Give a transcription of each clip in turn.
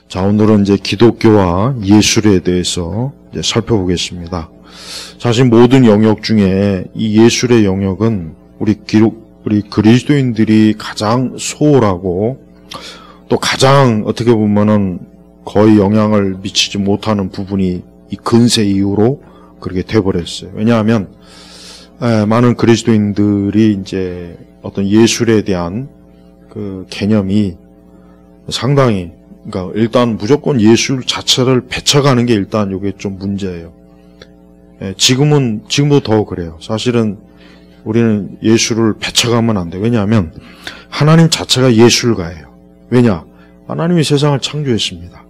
자, 오늘은 이제 기독교와 예술에 대해서 이제 살펴보겠습니다. 사실 모든 영역 중에 이 예술의 영역은 우리 그리스도인들이 가장 소홀하고 또 가장 어떻게 보면은 거의 영향을 미치지 못하는 부분이 이 근세 이후로 그렇게 돼버렸어요. 왜냐하면 많은 그리스도인들이 이제 어떤 예술에 대한 그 개념이 상당히, 그러니까 일단 무조건 예술 자체를 배척하는 게 일단 이게 좀 문제예요. 지금도 더 그래요. 사실은 우리는 예술을 배척하면 안 돼요. 왜냐하면 하나님 자체가 예술가예요. 왜냐? 하나님이 세상을 창조했습니다.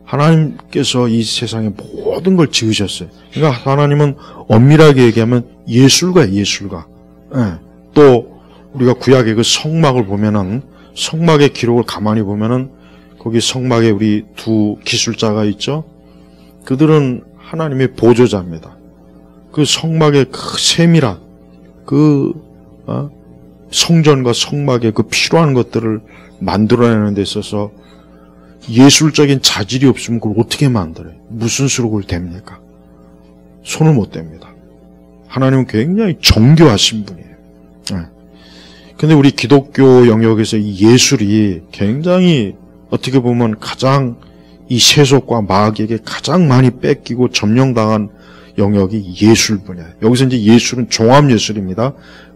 하나님께서 이 세상에 모든 걸 지으셨어요. 그러니까 하나님은 엄밀하게 얘기하면 예술가예요, 예술가. 또 우리가 구약의 그 성막을 보면은, 성막의 기록을 가만히 보면은 거기 성막에 우리 두 기술자가 있죠. 그들은 하나님의 보조자입니다. 그 성막의 그 세밀한 그 성전과 성막의 그 필요한 것들을 만들어내는 데 있어서 예술적인 자질이 없으면 그걸 어떻게 만들어요? 무슨 수로 그걸 댑니까? 손을 못 댑니다. 하나님은 굉장히 정교하신 분이에요. 근데 우리 기독교 영역에서 이 예술이 굉장히 어떻게 보면 가장 이 세속과 마귀에게 가장 많이 뺏기고 점령당한 영역이 예술 분야예요. 여기서 이제 예술은 종합예술입니다.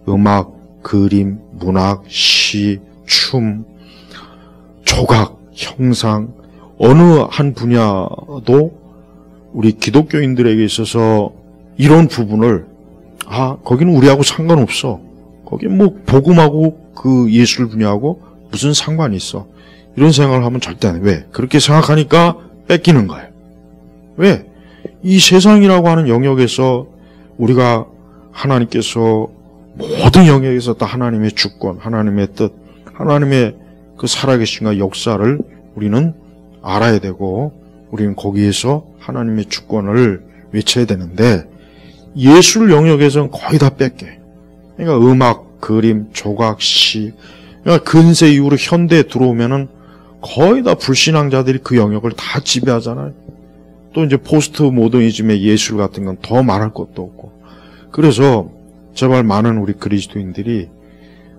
음악, 그림, 문학, 시, 춤, 조각, 형상, 어느 한 분야도 우리 기독교인들에게 있어서 이런 부분을 거기는 우리하고 상관없어. 거기 뭐 복음하고 그 예술 분야하고 무슨 상관이 있어. 이런 생각을 하면 절대 안 해. 왜? 그렇게 생각하니까 뺏기는 거예요. 왜? 이 세상이라고 하는 영역에서 우리가 하나님께서 모든 영역에서 다 하나님의 주권, 하나님의 뜻, 하나님의 그 살아계신과 역사를 우리는 알아야 되고 우리는 거기에서 하나님의 주권을 외쳐야 되는데 예술 영역에서는 거의 다 뺏게. 그러니까 음악, 그림, 조각, 시, 그러니까 근세 이후로 현대에 들어오면은 거의 다 불신앙자들이 그 영역을 다 지배하잖아요. 또 이제 포스트 모더니즘의 예술 같은 건 더 말할 것도 없고. 그래서 제발 많은 우리 그리스도인들이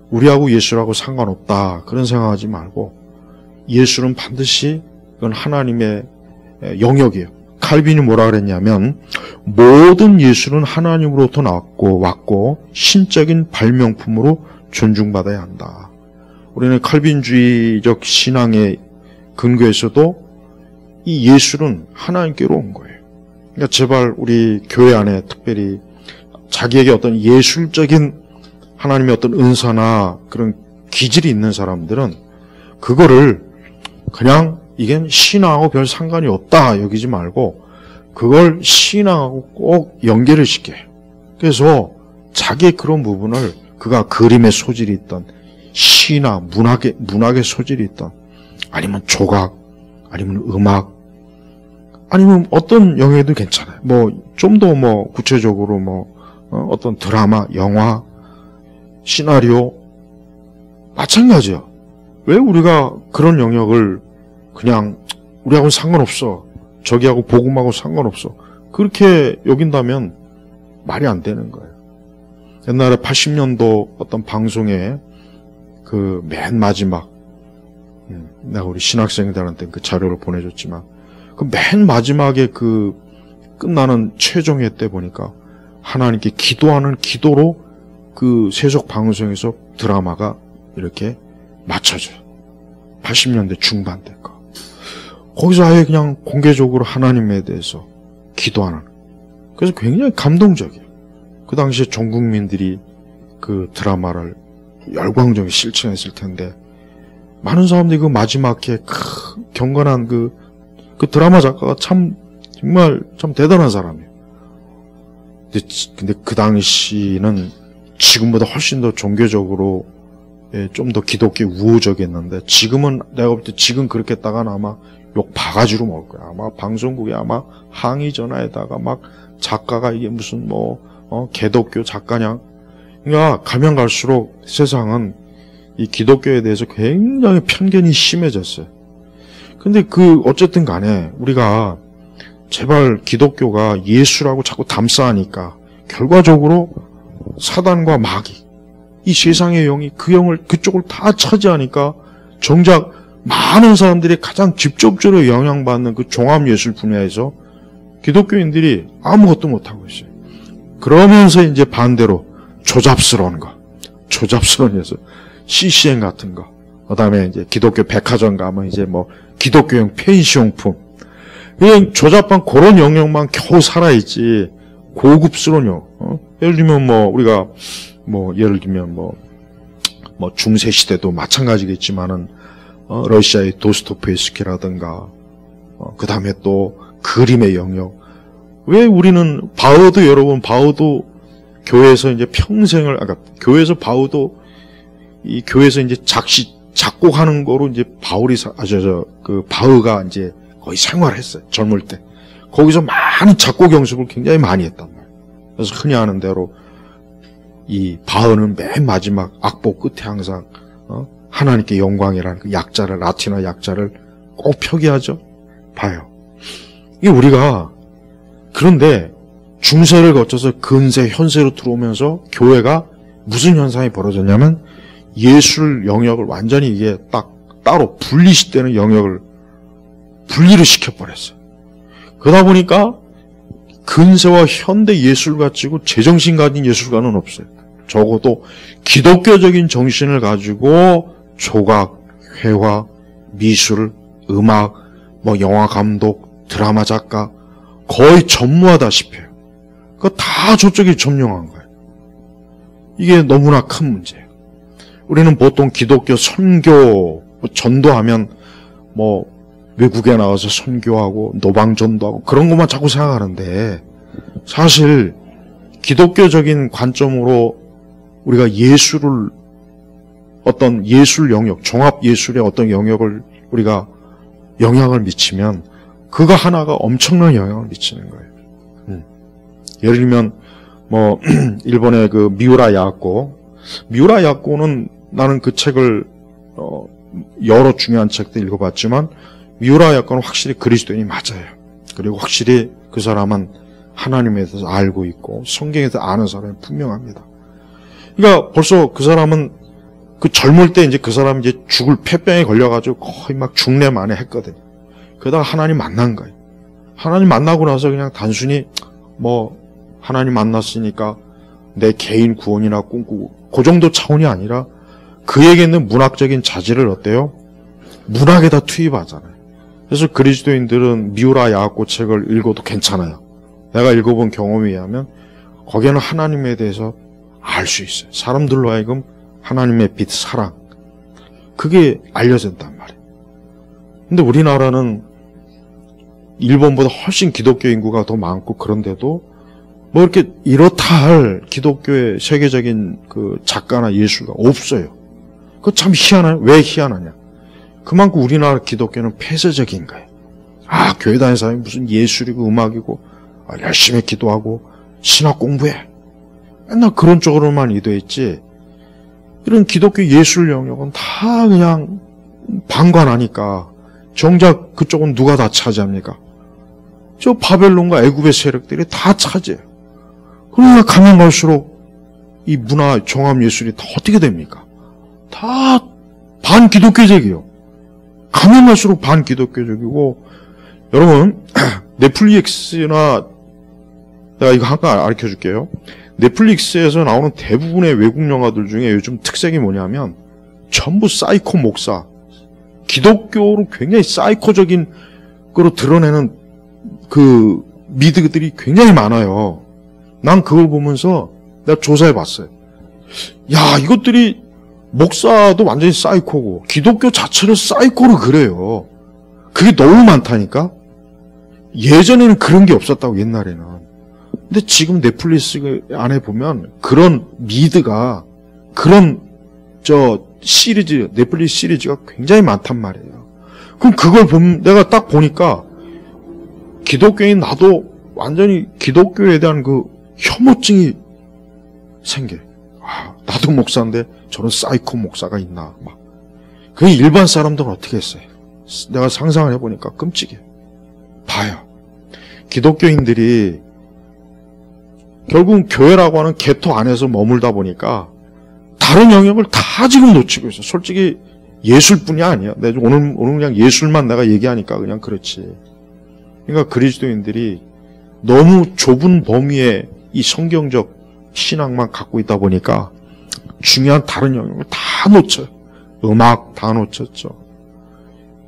우리하고 예술하고 상관없다 그런 생각하지 말고 예술은 반드시 그건 하나님의 영역이에요. 칼빈이 뭐라 그랬냐면 모든 예술은 하나님으로부터 왔고 신적인 발명품으로 존중받아야 한다. 우리는 칼빈주의적 신앙의 근거에서도 이 예술은 하나님께로 온 거예요. 그러니까 제발 우리 교회 안에 특별히 자기에게 어떤 예술적인 하나님의 어떤 은사나 그런 기질이 있는 사람들은 그거를 그냥 이게 신앙하고 별 상관이 없다 여기지 말고 그걸 신앙하고 꼭 연결을 시켜요. 그래서 자기의 그런 부분을 그가 그림의 소질이 있던 시나 문학의 소질이 있던 아니면 조각 아니면 음악 아니면 어떤 영역에도 괜찮아요. 좀 더 구체적으로 어떤 드라마, 영화, 시나리오 마찬가지야. 왜 우리가 그런 영역을 그냥 우리하고는 상관없어. 저기하고 복음하고 상관없어. 그렇게 여긴다면 말이 안 되는 거예요. 옛날에 80년도 어떤 방송에 그 맨 마지막 내가 우리 신학생들한테 그 자료를 보내줬지만 그 맨 마지막에 그 끝나는 최종회 때 보니까 하나님께 기도하는 기도로 그 세속 방송에서 드라마가 이렇게 맞춰져요. 80년대 중반 때 거. 거기서 아예 그냥 공개적으로 하나님에 대해서 기도하는. 그래서 굉장히 감동적이에요. 그 당시에 전 국민들이 그 드라마를 열광적으로 실천했을 텐데 많은 사람들이 그 마지막에 경건한 그 드라마 작가가 정말 대단한 사람이에요. 근데 그 당시는 지금보다 훨씬 더 종교적으로 좀 더 기독교 우호적이었는데 지금은 내가 볼 때 지금 그렇게 했다가는 아마 욕 바가지로 먹을 거야. 아마 방송국에 아마 항의 전화에다가 막 작가가 이게 무슨 개독교 작가냐. 그러니까 가면 갈수록 세상은 이 기독교에 대해서 굉장히 편견이 심해졌어요. 근데 어쨌든 간에 우리가 제발 기독교가 예수라고 자꾸 담싸하니까 결과적으로 사단과 마귀, 이 세상의 영이 그쪽을 다 차지하니까 정작 많은 사람들이 가장 직접적으로 영향받는 그 종합예술 분야에서 기독교인들이 아무것도 못하고 있어요. 그러면서 이제 반대로 조잡스러운 예술, CCM 같은 거, 그 다음에 이제 기독교 백화점 가면 이제 뭐 기독교용 펜시용품, 그냥 조잡한 그런 영역만 겨우 살아있지, 고급스러운 예를 들면 우리가 예를 들면 중세 시대도 마찬가지겠지만은, 러시아의 도스토옙스키라든가, 그 다음에 또 그림의 영역. 왜 우리는 바우도 교회에서 이제 평생을, 교회에서 바우도 이 교회에서 이제 작곡하는 거로 이제 바흐가 이제 거의 생활했어요. 젊을 때. 거기서 많은 작곡 연습을 굉장히 많이 했단 말이에요. 그래서 흔히 하는 대로 이 바흐는 맨 마지막 악보 끝에 항상 하나님께 영광이라는 그 약자를, 라틴어 약자를 꼭 표기하죠. 봐요. 이게 우리가 그런데 중세를 거쳐서 근세, 현세로 들어오면서 교회가 무슨 현상이 벌어졌냐면 예술 영역을 완전히 이게 딱 따로 분리시되는 영역을 분리를 시켜버렸어요. 그러다 보니까 근세와 현대 예술가 치고 제정신 가진 예술가는 없어요. 적어도 기독교적인 정신을 가지고 조각, 회화, 미술, 음악, 영화 감독, 드라마 작가 거의 전무하다시피 해요. 그거 다 저쪽이 점령한 거예요. 이게 너무나 큰 문제예요. 우리는 보통 기독교 선교, 전도하면 외국에 나가서 선교하고 노방전도하고 그런 것만 자꾸 생각하는데 사실 기독교적인 관점으로 우리가 예술을 어떤 예술 영역, 종합 예술의 어떤 영역을 우리가 영향을 미치면 그거 하나가 엄청난 영향을 미치는 거예요. 예를 들면 일본의 그 미우라 야코는 나는 그 책을 여러 중요한 책도 읽어봤지만 미우라 야코는 확실히 그리스도인이 맞아요. 그리고 확실히 그 사람은 하나님에 대해서 알고 있고 성경에 대해서 아는 사람이 분명합니다. 그러니까 벌써 그 사람은 그 젊을 때 이제 그 사람이 이제 죽을 폐병에 걸려가지고 거의 막 중내 만에 했거든요. 그러다가 하나님 만난 거예요. 하나님 만나고 나서 그냥 단순히 하나님 만났으니까 내 개인 구원이나 꿈꾸고 그 정도 차원이 아니라 그에게는 문학적인 자질을 어때요? 문학에다 투입하잖아요. 그래서 그리스도인들은 미우라 야코 책을 읽어도 괜찮아요. 내가 읽어본 경험에 의하면 거기에는 하나님에 대해서 알 수 있어요. 사람들로 하여금 하나님의 빛, 사랑 그게 알려진단 말이에요. 근데 우리나라는 일본보다 훨씬 기독교 인구가 더 많고 그런데도 이렇게 이렇다 할 기독교의 세계적인 그 작가나 예술가 없어요. 그거 참 희한해요. 왜 희한하냐? 그만큼 우리나라 기독교는 폐쇄적인 거예요. 교회 다니는 사람이 무슨 예술이고 음악이고 열심히 기도하고 신학 공부해. 맨날 그런 쪽으로만 이도했지 이런 기독교 예술 영역은 다 그냥 방관하니까 정작 그쪽은 누가 다 차지합니까? 저 바벨론과 애굽의 세력들이 다 차지해요. 그러니까 가면 갈수록 이 문화 종합예술이 다 어떻게 됩니까? 다 반기독교적이에요. 가면 갈수록 반기독교적이고 여러분 넷플릭스나 내가 이거 한번 가르쳐줄게요. 넷플릭스에서 나오는 대부분의 외국 영화들 중에 요즘 특색이 뭐냐면 전부 사이코 목사, 기독교로 굉장히 사이코적인 거로 드러내는 그 미드들이 굉장히 많아요. 난 그걸 보면서 내가 조사해봤어요. 야, 이것들이 목사도 완전히 사이코고 기독교 자체를 사이코로 그래요. 그게 너무 많다니까. 예전에는 그런 게 없었다고, 옛날에는. 근데 지금 넷플릭스 안에 보면 그런 미드가, 그런 시리즈, 넷플릭스 시리즈가 굉장히 많단 말이에요. 그럼 그걸 보면 내가 딱 보니까 기독교인 나도 완전히 기독교에 대한 그 혐오증이 생겨요. 나도 목사인데 저런 사이코 목사가 있나. 그게 일반 사람들은 어떻게 했어요? 내가 상상을 해보니까 끔찍해. 봐요. 기독교인들이 결국 교회라고 하는 개토 안에서 머물다 보니까 다른 영역을 다 지금 놓치고 있어. 솔직히 예술뿐이 아니야. 내가 오늘 그냥 예술만 내가 얘기하니까 그냥 그렇지. 그러니까 그리스도인들이 너무 좁은 범위의 이 성경적 신앙만 갖고 있다 보니까 중요한 다른 영역을 다 놓쳐요. 음악 다 놓쳤죠.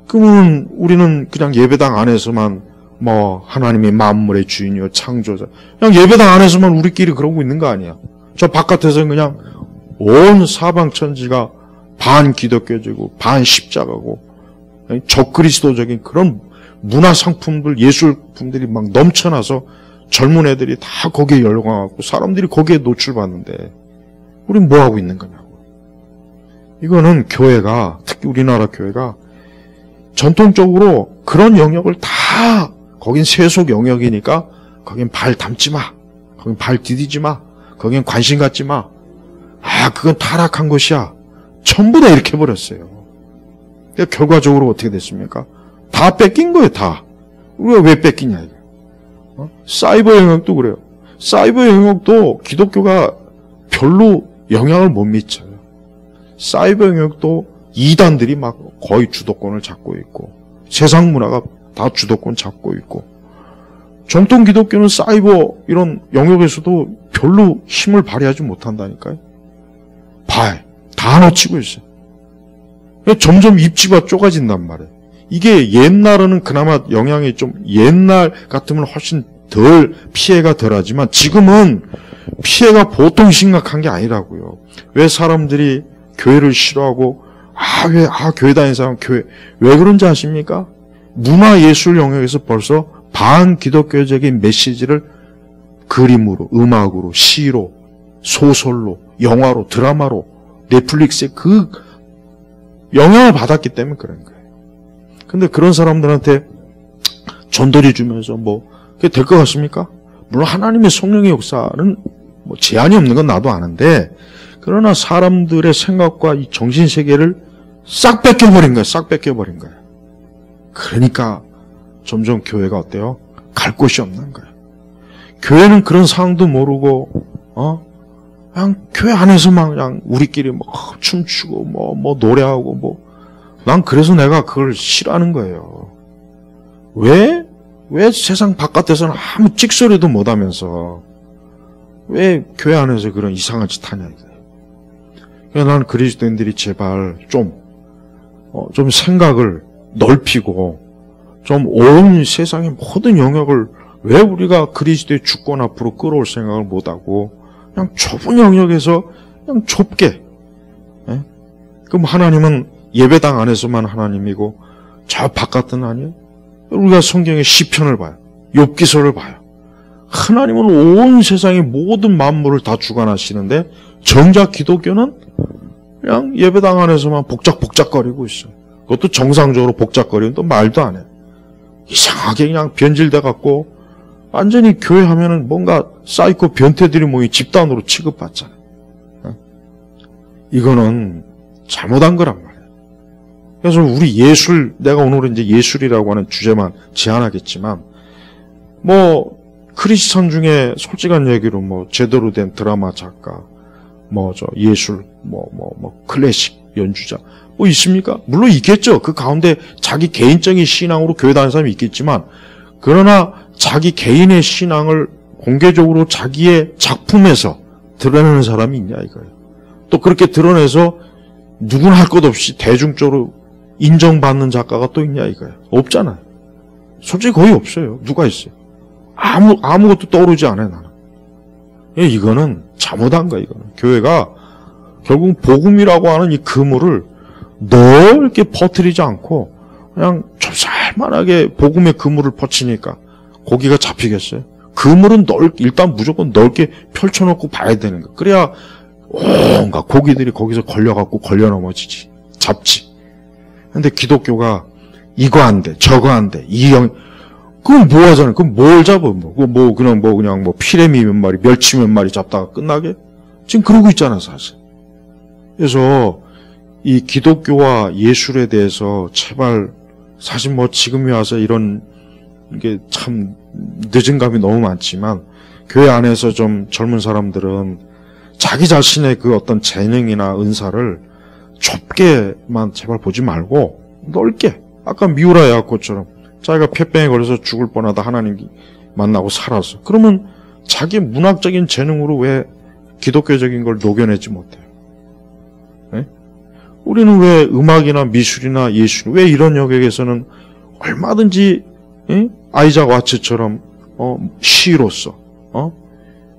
그러면 우리는 그냥 예배당 안에서만 뭐 하나님이 만물의 주인이요 창조자, 그냥 예배당 안에서만 우리끼리 그러고 있는 거 아니야. 저 바깥에서는 그냥 온 사방천지가 반 기독교적이고 반 십자가고 적그리스도적인 그런 문화 상품들, 예술품들이 막 넘쳐나서 젊은 애들이 다 거기에 열광하고 사람들이 거기에 노출받는데 우린 뭐 하고 있는 거냐고. 이거는 교회가, 특히 우리나라 교회가 전통적으로 그런 영역을 다, 거긴 세속 영역이니까 거긴 발 담지 마, 거긴 발 디디지 마, 거긴 관심 갖지 마, 그건 타락한 것이야, 전부 다 이렇게 해버렸어요. 그러니까 결과적으로 어떻게 됐습니까? 다 뺏긴 거예요. 다. 우리가 왜 뺏기냐 이거. 사이버 영역도 그래요. 사이버 영역도 기독교가 별로 영향을 못 미쳐요. 사이버 영역도 이단들이 막 거의 주도권을 잡고 있고 세상 문화가 다 주도권 잡고 있고, 정통 기독교는 사이버 이런 영역에서도 별로 힘을 발휘하지 못한다니까요. 다 놓치고 있어요. 점점 입지가 좁아진단 말이에요. 이게 옛날에는 그나마 영향이 좀, 옛날 같으면 훨씬 덜, 피해가 덜하지만 지금은 피해가 보통 심각한 게 아니라고요. 왜 사람들이 교회를 싫어하고 교회 다니는 사람 왜 그런지 아십니까? 문화예술 영역에서 벌써 반기독교적인 메시지를 그림으로, 음악으로, 시로, 소설로, 영화로, 드라마로, 넷플릭스에 그 영향을 받았기 때문에 그런 거예요. 근데 그런 사람들한테 전도리 주면서 그게 될 것 같습니까? 물론 하나님의 성령의 역사는 제한이 없는 건 나도 아는데, 그러나 사람들의 생각과 이 정신세계를 싹 뺏겨버린 거예요. 싹 뺏겨버린 거예요. 그러니까 점점 교회가 어때요? 갈 곳이 없는 거예요. 교회는 그런 상황도 모르고, 그냥 교회 안에서만 그냥 우리끼리 춤추고, 노래하고, 난 그래서 내가 그걸 싫어하는 거예요. 왜 세상 바깥에서는 아무 찍소리도 못 하면서, 왜 교회 안에서 그런 이상한 짓 하냐, 이거예요. 그래서 난 그리스도인들이 제발 좀 생각을 넓히고, 좀 온 세상의 모든 영역을 왜 우리가 그리스도의 주권 앞으로 끌어올 생각을 못하고, 그냥 좁은 영역에서 그냥 좁게. 그럼 하나님은 예배당 안에서만 하나님이고 저 바깥은 아니에요? 우리가 성경의 시편을 봐요. 욥기서를 봐요. 하나님은 온 세상의 모든 만물을 다 주관하시는데 정작 기독교는 그냥 예배당 안에서만 복작복작거리고 있어요. 그것도 정상적으로 복작거리면 또 말도 안 해요. 이상하게 그냥 변질돼 갖고 완전히 교회 하면은 뭔가 사이코 변태들이 모인 집단으로 취급받잖아요. 이거는 잘못한 거란 말이에요. 그래서 우리 예술, 내가 오늘은 이제 예술이라고 하는 주제만 제안하겠지만, 크리스천 중에 솔직한 얘기로 제대로 된 드라마 작가, 예술, 클래식 연주자, 있습니까? 물론 있겠죠. 그 가운데 자기 개인적인 신앙으로 교회 다니는 사람이 있겠지만, 그러나 자기 개인의 신앙을 공개적으로 자기의 작품에서 드러내는 사람이 있냐 이거예요. 또 그렇게 드러내서 누구나 할 것 없이 대중적으로 인정받는 작가가 또 있냐 이거예요. 없잖아요. 솔직히 거의 없어요. 누가 있어요? 아무것도 떠오르지 않아요, 나는. 이거는 잘못한 거야, 이거는. 교회가 결국 복음이라고 하는 이 그물을 넓게 퍼뜨리지 않고 그냥 좁쌀만하게 복음의 그물을 퍼치니까 고기가 잡히겠어요? 그물은 일단 무조건 넓게 펼쳐놓고 봐야 되는 거야. 그래야 온갖 고기들이 거기서 걸려갖고 걸려 넘어지지. 잡지. 근데 기독교가 이거 안 돼, 저거 안 돼, 그럼 뭐 하잖아요? 그럼 뭘 잡아? 그냥 피레미 몇 마리, 멸치 몇 마리 잡다가 끝나게? 지금 그러고 있잖아, 사실. 그래서 이 기독교와 예술에 대해서 제발 사실 뭐 지금에 와서 이런 게 참 늦은 감이 너무 많지만 교회 안에서 좀 젊은 사람들은 자기 자신의 그 어떤 재능이나 은사를 좁게만 제발 보지 말고 넓게, 아까 미우라 야고처럼 자기가 폐병에 걸려서 죽을 뻔하다 하나님 만나고 살아서, 그러면 자기 문학적인 재능으로 왜 기독교적인 걸 녹여내지 못해요? 네? 우리는 왜 음악이나 미술이나 예술, 왜 이런 영역에서는 얼마든지 아이작 와츠처럼 시로서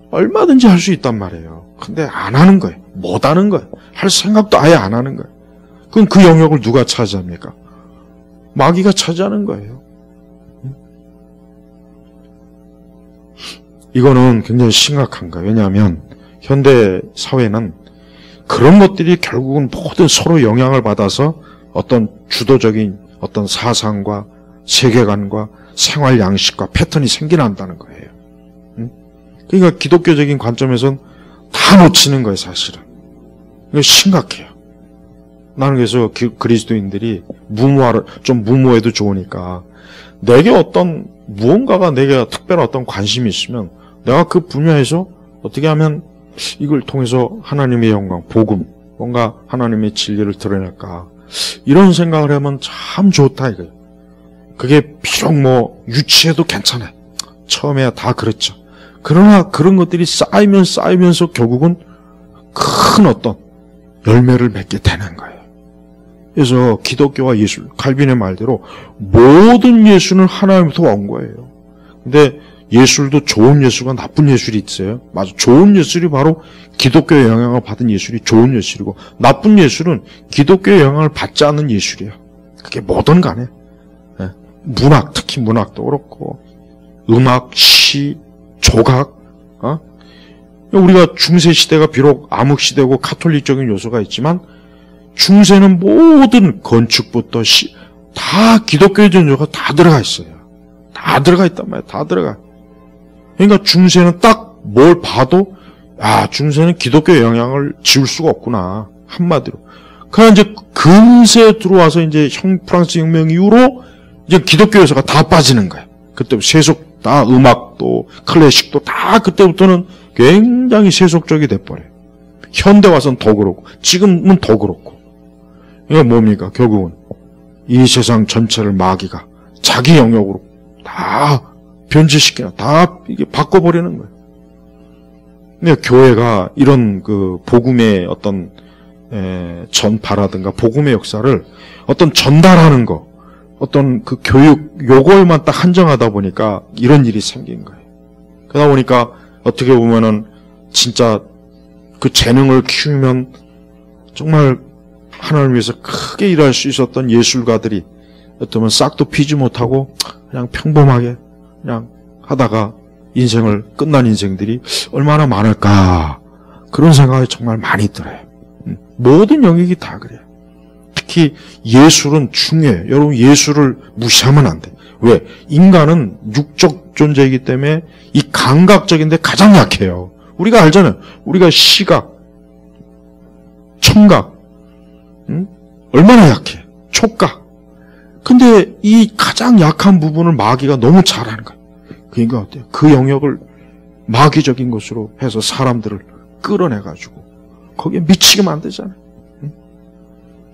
얼마든지 할 수 있단 말이에요. 근데 안 하는 거예요. 못 하는 거예요. 할 생각도 아예 안 하는 거예요. 그럼 그 영역을 누가 차지합니까? 마귀가 차지하는 거예요. 이거는 굉장히 심각한 거예요. 왜냐하면 현대 사회는 그런 것들이 결국은 모든 서로 영향을 받아서 어떤 주도적인 어떤 사상과 세계관과 생활 양식과 패턴이 생겨난다는 거예요. 그러니까 기독교적인 관점에서는 다 놓치는 거예요, 사실은. 이거 심각해요. 나는 그래서 그리스도인들이 좀 무모해도 좋으니까 내게 어떤 무언가가 내게 특별한 어떤 관심이 있으면 내가 그 분야에서 어떻게 하면 이걸 통해서 하나님의 영광, 복음, 뭔가 하나님의 진리를 드러낼까, 이런 생각을 하면 참 좋다 이거예요. 그게 비록 뭐 유치해도 괜찮아요. 처음에야 다 그렇죠. 그러나 그런 것들이 쌓이면서 결국은 큰 어떤 열매를 맺게 되는 거예요. 그래서 기독교와 예술, 칼빈의 말대로 모든 예술은 하나님부터 온 거예요. 근데 예술도 좋은 예술과 나쁜 예술이 있어요. 맞아. 좋은 예술이 바로 기독교의 영향을 받은 예술이 좋은 예술이고, 나쁜 예술은 기독교의 영향을 받지 않는 예술이에요. 그게 뭐든 간에. 문학, 특히 문학도 그렇고, 음악, 시, 조각, 우리가 중세 시대가 비록 암흑 시대고 카톨릭적인 요소가 있지만, 중세는 모든 건축부터 다 기독교의 요소가 다 들어가 있어요. 다 들어가 있단 말이에요. 다 들어가. 그러니까 중세는 딱 뭘 봐도, 중세는 기독교의 영향을 지울 수가 없구나. 한마디로. 그러나 이제 근세에 들어와서 이제 프랑스 혁명 이후로 이제 기독교 요소가 다 빠지는 거예요. 그때부터 세속, 다 음악도, 클래식도 다 그때부터는 굉장히 세속적이 돼버려요. 현대 와서는 더 그렇고, 지금은 더 그렇고. 이게 뭡니까? 결국은 이 세상 전체를 마귀가 자기 영역으로 다 변질시키나, 다 이게 바꿔버리는 거예요. 근데 교회가 이런 그 복음의 어떤 전파라든가 복음의 역사를 어떤 전달하는 거, 어떤 그 교육 요걸만 딱 한정하다 보니까 이런 일이 생긴 거예요. 그러다 보니까 어떻게 보면은 진짜 그 재능을 키우면 정말 하나님을 위해서 크게 일할 수 있었던 예술가들이 어쩌면 싹도 피지 못하고 그냥 평범하게 그냥 하다가 인생을 끝난 인생들이 얼마나 많을까, 그런 생각이 정말 많이 들어요. 모든 영역이 다 그래요. 특히 예술은 중요해요. 여러분, 예술을 무시하면 안 돼요. 왜? 인간은 육적 존재이기 때문에 이 감각적인데 가장 약해요. 우리가 알잖아요. 우리가 시각, 청각, 얼마나 약해. 촉각. 근데 이 가장 약한 부분을 마귀가 너무 잘하는 거예요. 그러니까 어때요? 그 영역을 마귀적인 것으로 해서 사람들을 끌어내가지고 거기에 미치게 만들잖아요.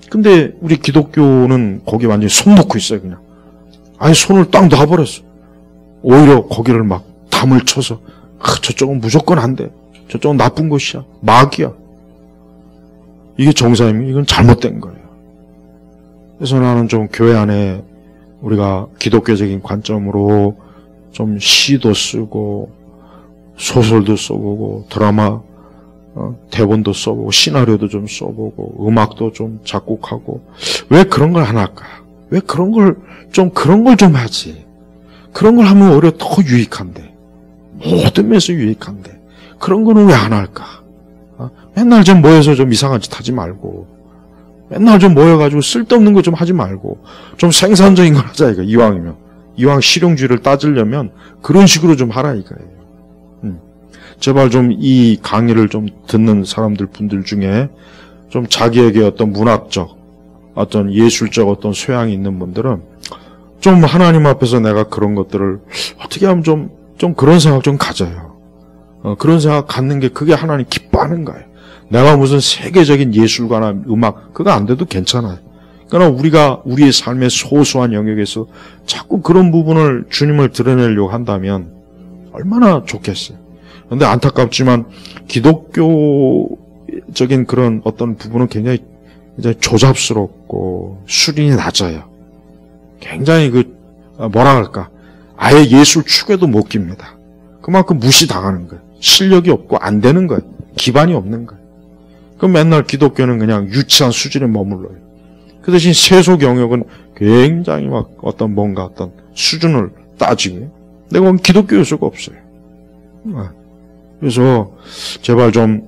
근데 우리 기독교는 거기에 완전히 손 놓고 있어요, 그냥. 아니, 손을 딱 놔버렸어. 오히려 거기를 막 담을 쳐서, 저쪽은 무조건 안 돼. 저쪽은 나쁜 것이야. 마귀야. 이게 정사입니다. 이건 잘못된 거예요. 그래서 나는 좀 교회 안에 우리가 기독교적인 관점으로 좀 시도 쓰고, 소설도 써보고, 드라마, 대본도 써보고, 시나리오도 좀 써보고, 음악도 좀 작곡하고, 왜 그런 걸 안 할까? 왜 그런 걸 좀 하지? 그런 걸 하면 오히려 더 유익한데, 모든 면에서 유익한데, 그런 거는 왜 안 할까? 맨날 좀 모여서 좀 이상한 짓 하지 말고, 맨날 좀 모여가지고 쓸데없는 거 좀 하지 말고, 좀 생산적인 걸 하자, 이거, 이왕이면. 이왕 실용주의를 따지려면 그런 식으로 좀 하라, 이거예요. 제발 좀 이 강의를 좀 듣는 분들 중에 좀 자기에게 어떤 문학적, 어떤 예술적 어떤 소양이 있는 분들은 좀 하나님 앞에서 내가 그런 것들을 어떻게 하면 좀 그런 생각 좀 가져요. 그런 생각 갖는 게 그게 하나님 기뻐하는 거예요. 내가 무슨 세계적인 예술가나 음악 그거 안 돼도 괜찮아요. 그러나 우리가 우리의 삶의 소소한 영역에서 자꾸 그런 부분을 주님을 드러내려고 한다면 얼마나 좋겠어요. 그런데 안타깝지만 기독교적인 그런 어떤 부분은 굉장히 조잡스럽고 수준이 낮아요. 굉장히 뭐라 할까, 아예 예술 축에도 못 깁니다. 그만큼 무시당하는 거예요. 실력이 없고 안 되는 거예요. 기반이 없는 거예요. 그럼 맨날 기독교는 그냥 유치한 수준에 머물러요. 그 대신 세속 영역은 굉장히 막 어떤 수준을 따지고요. 내가 보면 기독교 요소가 없어요. 그래서 제발 좀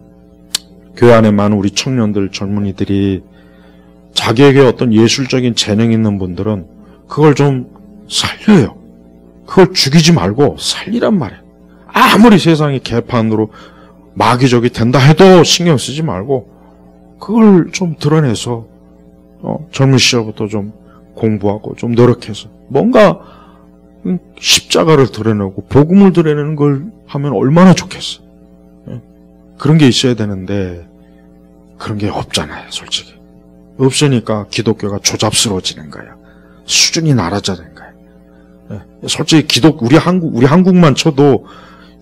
교회 안에 많은 우리 청년들, 젊은이들이 자기에게 어떤 예술적인 재능이 있는 분들은 그걸 좀 살려요. 그걸 죽이지 말고 살리란 말이에요. 아무리 세상이 개판으로 마귀적이 된다 해도 신경 쓰지 말고 그걸 좀 드러내서 젊은 시절부터 좀 공부하고 좀 노력해서 뭔가 십자가를 드러내고 복음을 드러내는 걸 하면 얼마나 좋겠어. 그런 게 있어야 되는데 그런 게 없잖아요, 솔직히. 없으니까 기독교가 조잡스러워지는 거예요. 수준이 낮아지는 거예요. 솔직히 우리 한국만 쳐도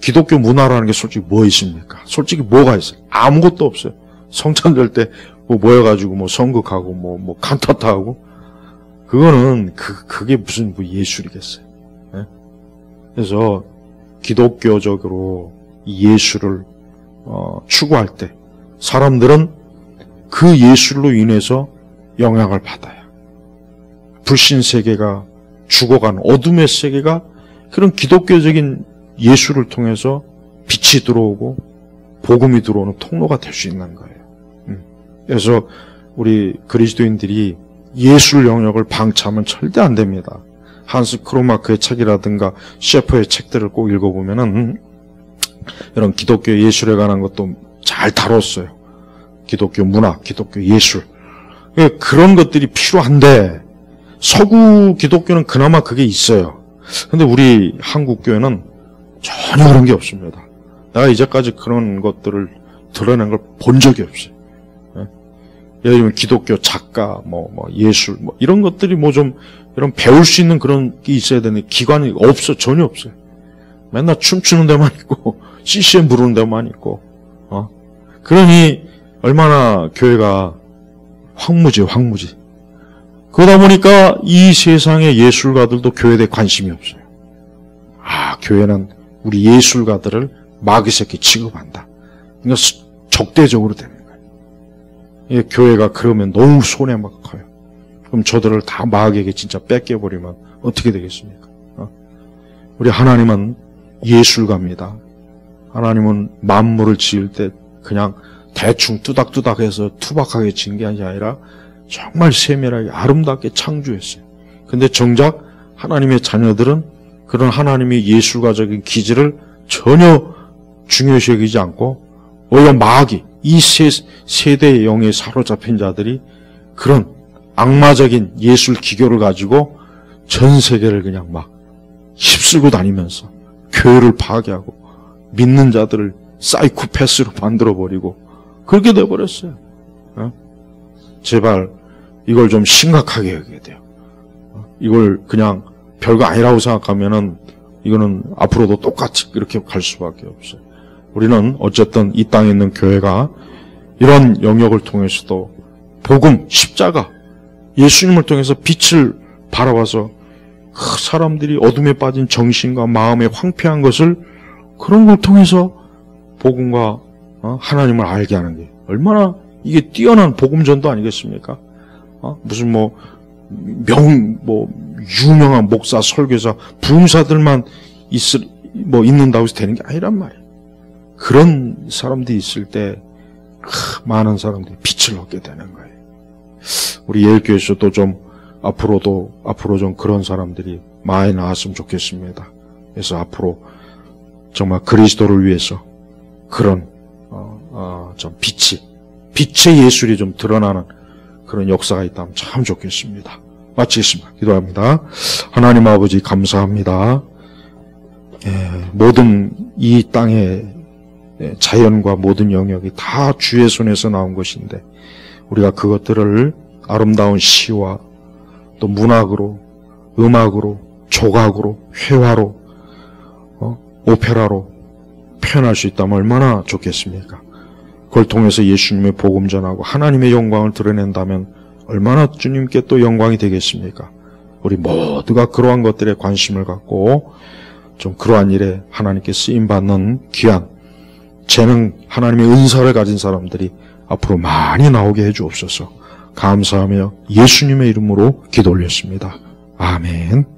기독교 문화라는 게 솔직히 뭐 있습니까? 솔직히 뭐가 있어요? 아무것도 없어요. 성찬절 때 모여가지고 성극하고 칸타타하고 그거는 그게 무슨 예술이겠어요. 그래서 기독교적으로 이 예술을 추구할 때 사람들은 그 예술로 인해서 영향을 받아요. 불신 세계가 죽어가는 어둠의 세계가 그런 기독교적인 예술을 통해서 빛이 들어오고 복음이 들어오는 통로가 될 수 있는 거예요. 그래서 우리 그리스도인들이 예술 영역을 방치하면 절대 안 됩니다. 한스 크로마크의 책이라든가 셰퍼의 책들을 꼭 읽어보면은 이런 기독교 예술에 관한 것도 잘 다뤘어요. 기독교 문화, 기독교 예술. 그런 것들이 필요한데 서구 기독교는 그나마 그게 있어요. 근데 우리 한국 교회는 전혀 그런 게 없습니다. 내가 이제까지 그런 것들을 드러낸 걸 본 적이 없어요. 예를 들면 기독교 작가, 예술, 이런 것들이 좀 이런 배울 수 있는 그런 게 있어야 되는데 기관이 전혀 없어요. 맨날 춤추는 데만 있고 CCM 부르는 데만 있고, 그러니 얼마나 교회가 황무지. 그러다 보니까 이 세상의 예술가들도 교회에 대해 관심이 없어요. 교회는 우리 예술가들을 마귀 새끼 취급한다. 그러니까 적대적으로 되는 거예요. 교회가 그러면 너무 손해가 커요. 그럼 저들을 다 마귀에게 진짜 뺏겨버리면 어떻게 되겠습니까? 우리 하나님은 예술가입니다. 하나님은 만물을 지을 때 그냥 대충 뚜닥뚜닥해서 투박하게 지은 게 아니라 정말 세밀하게 아름답게 창조했어요. 근데 정작 하나님의 자녀들은 그런 하나님의 예술가적인 기질을 전혀 중요시 여기지 않고 오히려 마귀, 이 세대의 영에 사로잡힌 자들이 그런 악마적인 예술 기교를 가지고 전 세계를 그냥 막 휩쓸고 다니면서 교회를 파괴하고 믿는 자들을 사이코패스로 만들어버리고 그렇게 돼버렸어요. 제발 이걸 좀 심각하게 여겨야 돼요. 이걸 그냥 별거 아니라고 생각하면은 이거는 앞으로도 똑같이 이렇게 갈 수밖에 없어요. 우리는 어쨌든 이 땅에 있는 교회가 이런 영역을 통해서도 복음, 십자가, 예수님을 통해서 빛을 바라봐서 사람들이 어둠에 빠진 정신과 마음에 황폐한 것을 그런 걸 통해서 복음과 하나님을 알게 하는 게 얼마나 이게 뛰어난 복음전도 아니겠습니까? 무슨 유명한 목사, 설교사, 부흥사들만 있는다고 해서 되는 게 아니란 말이에요. 그런 사람들이 있을 때 많은 사람들이 빛을 얻게 되는 거예요. 우리 예일교회에서도 좀 앞으로 좀 그런 사람들이 많이 나왔으면 좋겠습니다. 그래서 앞으로 정말 그리스도를 위해서 그런 좀 빛의 예술이 좀 드러나는 그런 역사가 있다면 참 좋겠습니다. 마치겠습니다. 기도합니다. 하나님 아버지 감사합니다. 모든 이 땅의 자연과 모든 영역이 다 주의 손에서 나온 것인데 우리가 그것들을 아름다운 시와 또 문학으로, 음악으로, 조각으로, 회화로, 오페라로 표현할 수 있다면 얼마나 좋겠습니까? 그걸 통해서 예수님의 복음 전하고 하나님의 영광을 드러낸다면 얼마나 주님께 또 영광이 되겠습니까? 우리 모두가 그러한 것들에 관심을 갖고 좀 그러한 일에 하나님께 쓰임받는 귀한 재능, 하나님의 은사를 가진 사람들이 앞으로 많이 나오게 해주옵소서. 감사하며 예수님의 이름으로 기도 올렸습니다. 아멘.